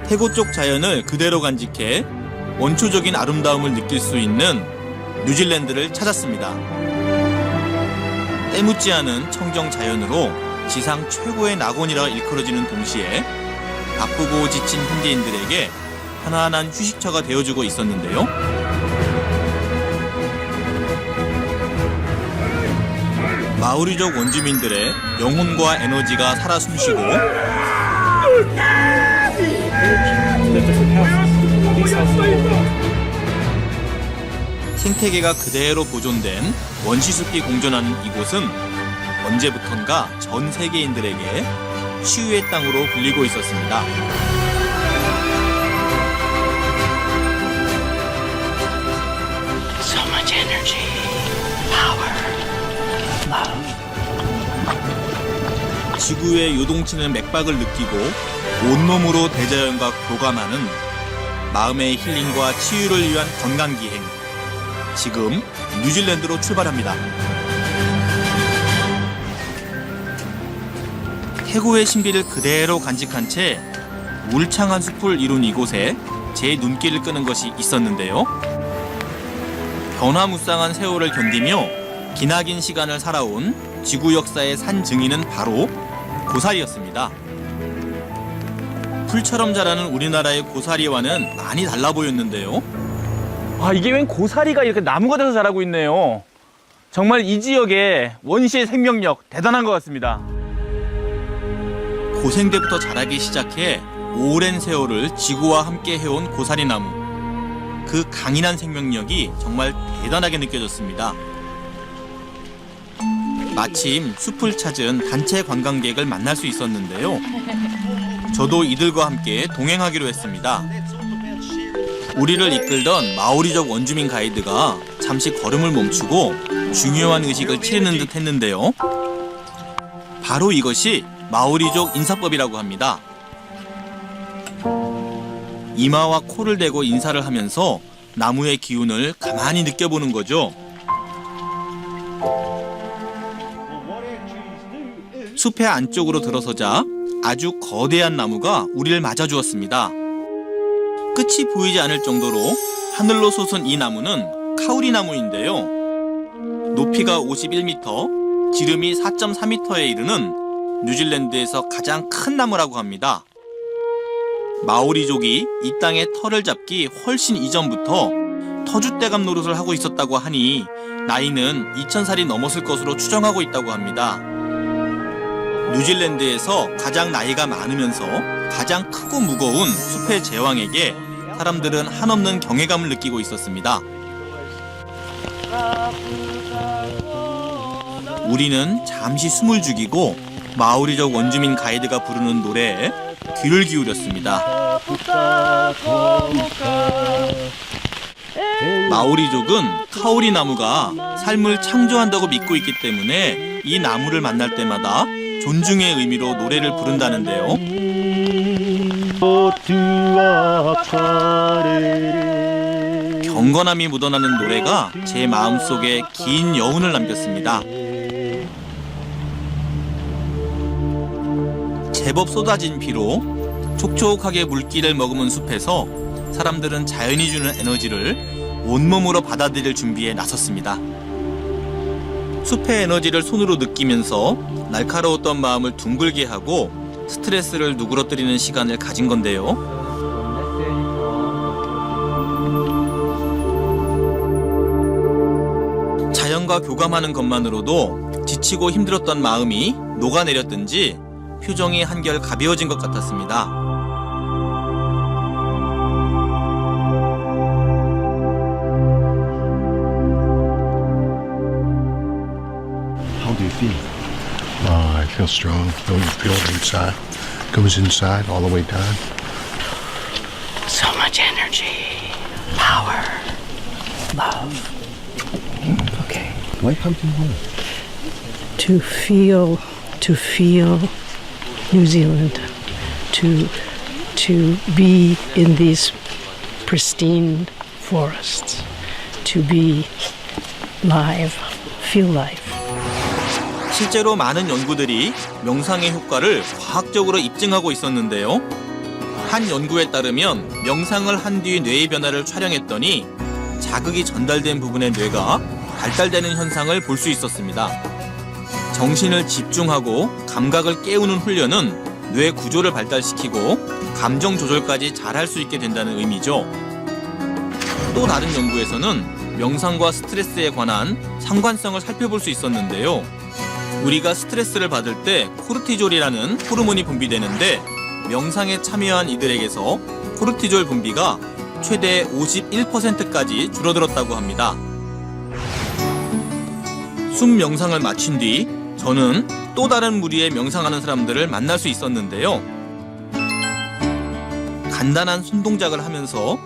태고 쪽 자연을 그대로 간직해 원초적인 아름다움을 느낄 수 있는 뉴질랜드를 찾았습니다. 때묻지 않은 청정 자연으로 지상 최고의 낙원이라 일컬어지는 동시에 바쁘고 지친 현지인들에게 편안한 휴식처가 되어주고 있었는데요. 마오리족 원주민들의 영혼과 에너지가 살아 숨쉬고 생태계가 그대로 보존된 원시숲이 공존하는 이곳은 언제부턴가 전 세계인들에게 치유의 땅으로 불리고 있었습니다. So much energy, power, love. 지구의 요동치는 맥박을 느끼고 온몸으로 대자연과 교감하는 마음의 힐링과 치유를 위한 건강기행. 지금 뉴질랜드로 출발합니다. 태고의 신비를 그대로 간직한 채 울창한 숲을 이룬 이곳에 제 눈길을 끄는 것이 있었는데요. 변화무쌍한 세월을 견디며 기나긴 시간을 살아온 지구 역사의 산 증인은 바로 고사리였습니다. 풀처럼 자라는 우리나라의 고사리와는 많이 달라 보였는데요. 아, 이게 웬 고사리가 이렇게 나무가 돼서 자라고 있네요. 정말 이 지역의 원시의 생명력 대단한 것 같습니다. 고생 때부터 자라기 시작해 오랜 세월을 지구와 함께 해온 고사리나무. 그 강인한 생명력이 정말 대단하게 느껴졌습니다. 마침 숲을 찾은 단체 관광객을 만날 수 있었는데요. 저도 이들과 함께 동행하기로 했습니다. 우리를 이끌던 마오리족 원주민 가이드가 잠시 걸음을 멈추고 중요한 의식을 치르는 듯 했는데요. 바로 이것이 마오리족 인사법이라고 합니다. 이마와 코를 대고 인사를 하면서 나무의 기운을 가만히 느껴보는 거죠. 숲의 안쪽으로 들어서자 아주 거대한 나무가 우리를 맞아주었습니다. 끝이 보이지 않을 정도로 하늘로 솟은 이 나무는 카우리 나무인데요. 높이가 51m, 지름이 4.4m에 이르는 뉴질랜드에서 가장 큰 나무라고 합니다. 마오리족이 이 땅의 터를 잡기 훨씬 이전부터 터줏대감 노릇을 하고 있었다고 하니 나이는 2000살이 넘었을 것으로 추정하고 있다고 합니다. 뉴질랜드에서 가장 나이가 많으면서 가장 크고 무거운 숲의 제왕에게 사람들은 한없는 경외감을 느끼고 있었습니다. 우리는 잠시 숨을 죽이고 마오리족 원주민 가이드가 부르는 노래에 귀를 기울였습니다. 마오리족은 카오리 나무가 삶을 창조한다고 믿고 있기 때문에 이 나무를 만날 때마다 존중의 의미로 노래를 부른다는데요. 경건함이 묻어나는 노래가 제 마음속에 긴 여운을 남겼습니다. 제법 쏟아진 비로 촉촉하게 물기를 머금은 숲에서 사람들은 자연이 주는 에너지를 온몸으로 받아들일 준비에 나섰습니다. 숲의 에너지를 손으로 느끼면서 날카로웠던 마음을 둥글게 하고 스트레스를 누그러뜨리는 시간을 가진 건데요. 자연과 교감하는 것만으로도 지치고 힘들었던 마음이 녹아내렸든지 표정이 한결 가벼워진 것 같았습니다. How do you feel? I feel strong. Feel it inside. Goes inside all the way down. So much energy, power, love. Okay. Why come to home? To feel New Zealand, to be in these pristine forests, to be live, feel life. 실제로 많은 연구들이 명상의 효과를 과학적으로 입증하고 있었는데요. 한 연구에 따르면 명상을 한 뒤 뇌의 변화를 촬영했더니 자극이 전달된 부분의 뇌가 발달되는 현상을 볼 수 있었습니다. 정신을 집중하고 감각을 깨우는 훈련은 뇌 구조를 발달시키고 감정 조절까지 잘할 수 있게 된다는 의미죠. 또 다른 연구에서는 명상과 스트레스에 관한 상관성을 살펴볼 수 있었는데요. 우리가 스트레스를 받을 때 코르티졸이라는 호르몬이 분비되는데 명상에 참여한 이들에게서 코르티졸 분비가 최대 51%까지 줄어들었다고 합니다. 숨 명상을 마친 뒤 저는 또 다른 무리의 명상하는 사람들을 만날 수 있었는데요. 간단한 손 동작을 하면서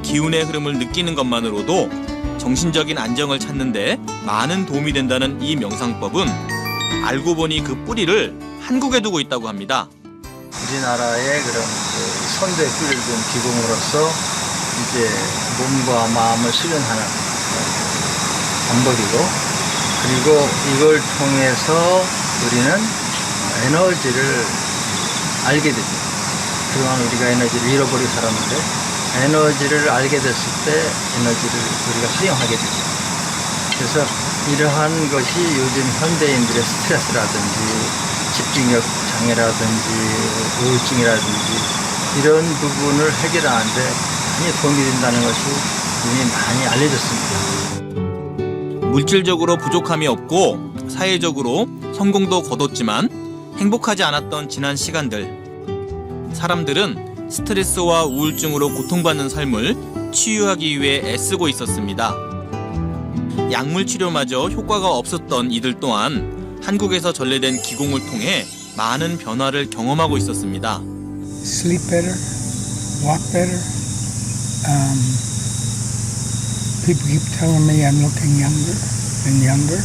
기운의 흐름을 느끼는 것만으로도 정신적인 안정을 찾는데 많은 도움이 된다는 이 명상법은 알고 보니 그 뿌리를 한국에 두고 있다고 합니다. 우리나라의 그런 그 선대 뿌리를 둔 기공으로서 이제 몸과 마음을 수련하는 방법이고, 그리고 이걸 통해서 우리는 에너지를 알게 되죠. 그동안 우리가 에너지를 잃어버리고 살았는데 에너지를 알게 됐을 때 에너지를 우리가 사용하게 되죠. 그래서 이러한 것이 요즘 현대인들의 스트레스라든지 집중력 장애라든지 우울증이라든지 이런 부분을 해결하는데 많이 도움이 된다는 것이 이미 많이 알려졌습니다. 물질적으로 부족함이 없고 사회적으로 성공도 거뒀지만 행복하지 않았던 지난 시간들. 사람들은 스트레스와 우울증으로 고통받는 삶을 치유하기 위해 애쓰고 있었습니다. 약물 치료마저 효과가 없었던 이들 또한 한국에서 전래된 기공을 통해 많은 변화를 경험하고 있었습니다. Sleep better, walk better. People keep telling me I'm looking younger and younger.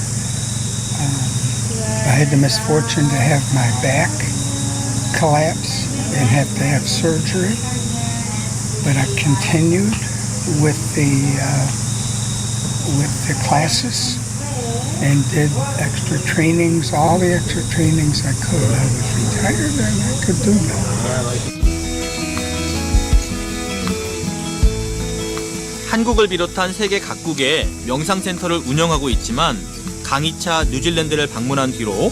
I had the misfortune to have my back collapse and have to have surgery, but I continued with the classes and did extra trainings, all the extra trainings I could. I was retired and I could do that. 한국을 비롯한 세계 각국에 명상센터를 운영하고 있지만 강의차 뉴질랜드를 방문한 뒤로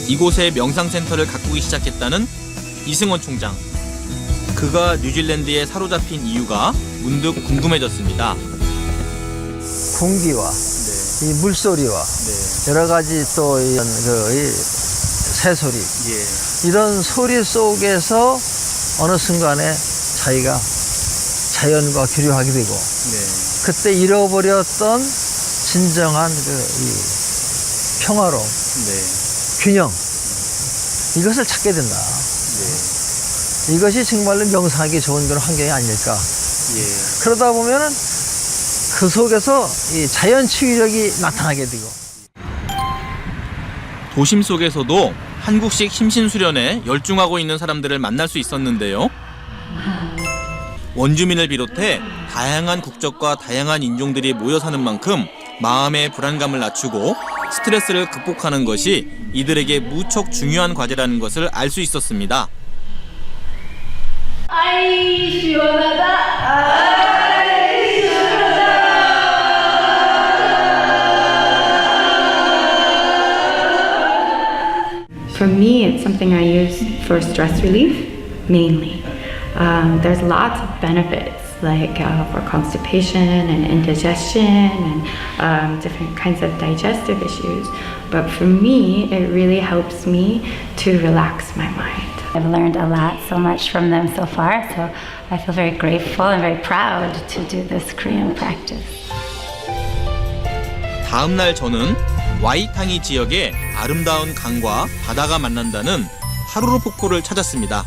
이곳에 명상센터를 가꾸기 시작했다는 이승원 총장. 그가 뉴질랜드에 사로잡힌 이유가 문득 궁금해졌습니다. 공기와 이 물소리와 여러 가지 또 이런 그 새소리 이런 소리 속에서 어느 순간에 자기가 자연과 교류하게 되고 그때 잃어버렸던 진정한 이 평화로움, 균형 이것을 찾게 된다. 이것이 정말로 명상하기 좋은 그런 환경이 아닐까. 그러다 보면은 그 속에서 이 자연 치유력이 나타나게 되고. 도심 속에서도 한국식 심신수련에 열중하고 있는 사람들을 만날 수 있었는데요. 원주민을 비롯해 다양한 국적과 다양한 인종들이 모여 사는 만큼 마음의 불안감을 낮추고 스트레스를 극복하는 것이 이들에게 무척 중요한 과제라는 것을 알 수 있었습니다. 아이 시원하다. For me, it's something I use for stress relief, mainly. There's lots of benefits, like for constipation and indigestion and different kinds of digestive issues. But for me, it really helps me to relax my mind. I've learned a lot, so much from them so far, so I feel very grateful and very proud to do this Korean practice. 다음 날 저는 와이탕이 지역의 아름다운 강과 바다가 만난다는 하루루폭포를 찾았습니다.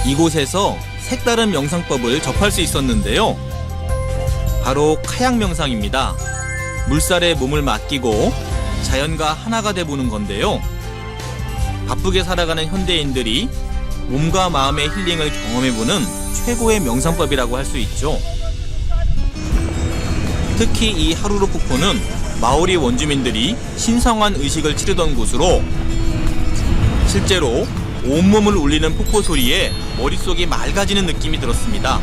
이곳에서 색다른 명상법을 접할 수 있었는데요. 바로 카약 명상입니다. 물살에 몸을 맡기고 자연과 하나가 돼보는 건데요. 바쁘게 살아가는 현대인들이 몸과 마음의 힐링을 경험해보는 최고의 명상법이라고 할 수 있죠. 특히 이 하루루폭포는 마오리 원주민들이 신성한 의식을 치르던 곳으로 실제로 온몸을 울리는 폭포 소리에 머릿속이 맑아지는 느낌이 들었습니다.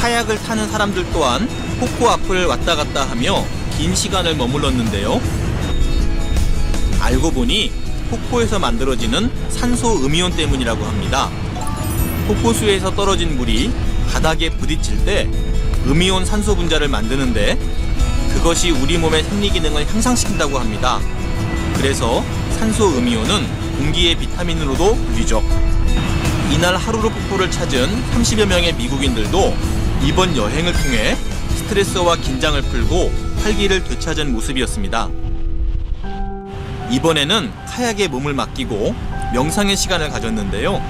카약을 타는 사람들 또한 폭포 앞을 왔다 갔다 하며 긴 시간을 머물렀는데요. 알고 보니 폭포에서 만들어지는 산소 음이온 때문이라고 합니다. 폭포수에서 떨어진 물이 바닥에 부딪힐 때 음이온 산소 분자를 만드는데 그것이 우리 몸의 생리 기능을 향상시킨다고 합니다. 그래서 산소 음이온은 공기의 비타민으로도 불리죠. 이날 하루루 폭포를 찾은 30여 명의 미국인들도 이번 여행을 통해 스트레스와 긴장을 풀고 활기를 되찾은 모습이었습니다. 이번에는 카약에 몸을 맡기고 명상의 시간을 가졌는데요.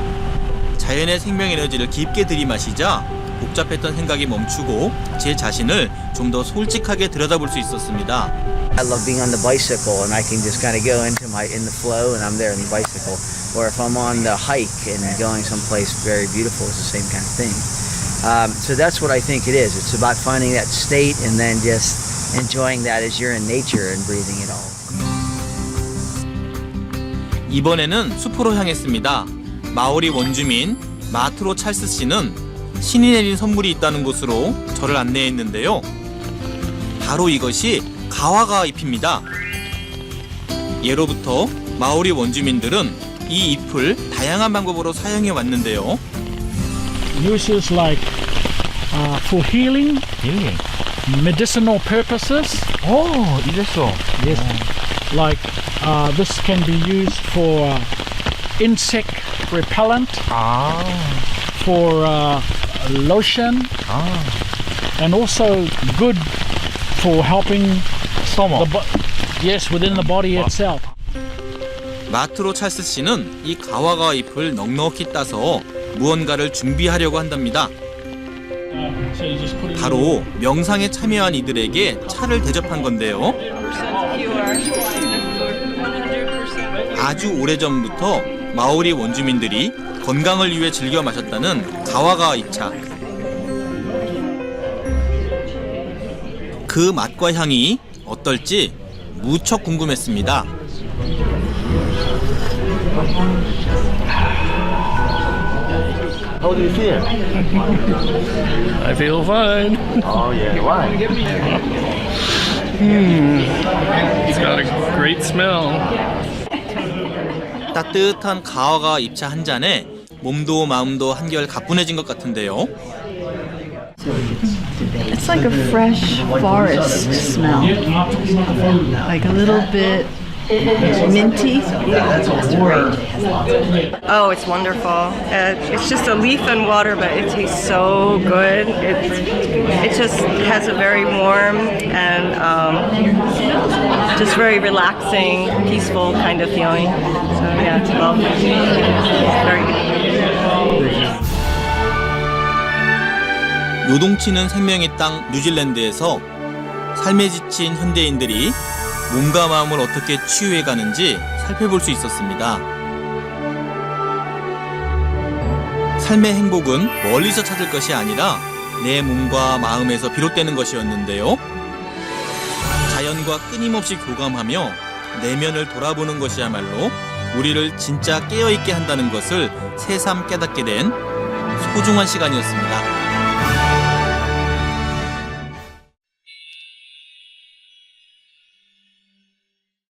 자연의 생명 에너지를 깊게 들이마시자 복잡했던 생각이 멈추고 제 자신을 좀 더 솔직하게 들여다볼 수 있었습니다. I love being on the bicycle and I can just kind of go in the flow and I'm there in the bicycle. Or if I'm on the hike and going someplace very beautiful, it's the same kind of thing. So that's what I think it is. It's about finding that state and then just enjoying that as you're in nature and breathing it all. 이번에는 숲으로 향했습니다. 마오리 원주민 마트로 찰스 씨는 신이 내린 선물이 있다는 곳으로 저를 안내했는데요. 바로 이것이 가와가 잎입니다. 예로부터 마오리 원주민들은 이 잎을 다양한 방법으로 사용해 왔는데요. Uses like for healing, medicinal purposes. 오, 이랬어. Yes. Like this can be used for insect repellent. For lotion. And also good for helping yes, within the body itself. 마트로 찰스 씨는 이 가와가 잎을 넉넉히 따서 무언가를 준비하려고 한답니다. 바로 명상에 참여한 이들에게 차를 대접한 건데요. 아주 오래전부터 마오리 원주민들이 건강을 위해 즐겨 마셨다는 가와가 잎차. 그 맛과 향이 어떨지 무척 궁금했습니다. How do you feel? I feel fine. Oh yeah, why? It's got a great smell. 따뜻한 가와가 잎차 한 잔에 몸도 마음도 한결 가뿐해진 것 같은데요. It's like a fresh forest smell, like a little bit minty. Oh, it's wonderful. It's just a leaf and water, but it tastes so good. It just has a very warm and just very relaxing, peaceful kind of feeling. So yeah, it's lovely. It's very good. 요동치는 생명의 땅 뉴질랜드에서 삶에 지친 현대인들이 몸과 마음을 어떻게 치유해가는지 살펴볼 수 있었습니다. 삶의 행복은 멀리서 찾을 것이 아니라 내 몸과 마음에서 비롯되는 것이었는데요. 자연과 끊임없이 교감하며 내면을 돌아보는 것이야말로 우리를 진짜 깨어있게 한다는 것을 새삼 깨닫게 된 소중한 시간이었습니다.